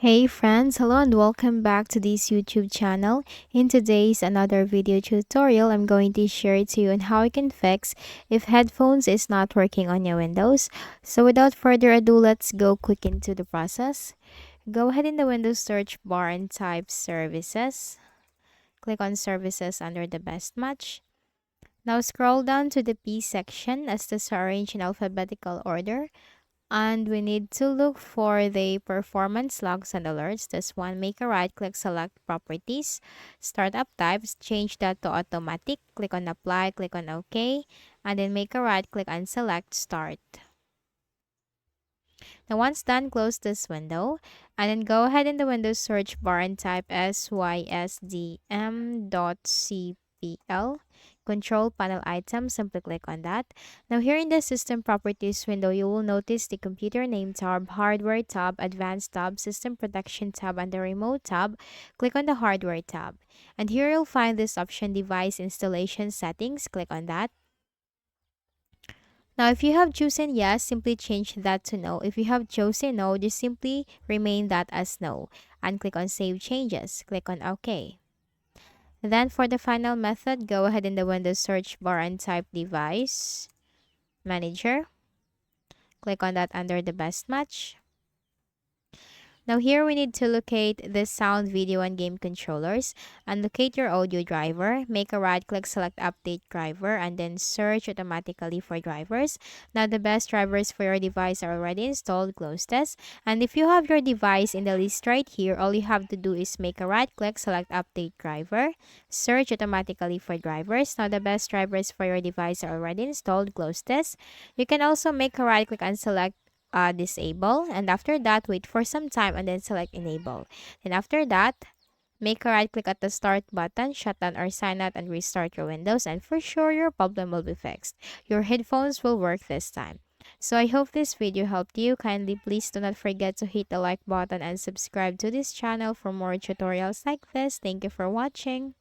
Hey friends, hello and welcome back to this YouTube channel. In today's another video tutorial, I'm going to share to you on how you can fix if headphones is not working on your Windows. So without further ado, let's go quick into the process. Go ahead in the Windows search bar and type services. Click on services under the best match. Now scroll down to the P section as this is arranged in alphabetical order. And we need to look for the performance logs and alerts. This one, make a right click, select properties, startup types, change that to automatic, click on apply, click on OK, and then make a right click and select start. Now once done, close this window and then go ahead in the Windows search bar and type sysdm.cpl. Control panel item, simply click on that. Now here in the system properties window, you will notice the computer name tab, hardware tab, advanced tab, system protection tab, and the remote tab. Click on the hardware tab. And here you'll find this option device installation settings. Click on that. Now, if you have chosen yes, simply change that to no. If you have chosen no, just simply remain that as no. And click on Save Changes. Click on OK. Then for the final method, go ahead in the Windows search bar and type Device Manager. Click on that under the best match. Now here we need to locate the sound, video, and game controllers and locate your audio driver. Make a right click, select update driver, and then search automatically for drivers. Now the best drivers for your device are already installed. Close this. And if you have your device in the list right here, all you have to do is make a right click, select update driver, search automatically for drivers. Now the best drivers for your device are already installed. Close this. You can also make a right click and select disable, and after that wait for some time and then select enable. Then after that, make a right click at the start button, shut down or sign out, and restart your Windows, and for sure your problem will be fixed. Your headphones will work this time. So I hope this video helped you. Kindly please do not forget to hit the like button and subscribe to this channel for more tutorials like this. Thank you for watching.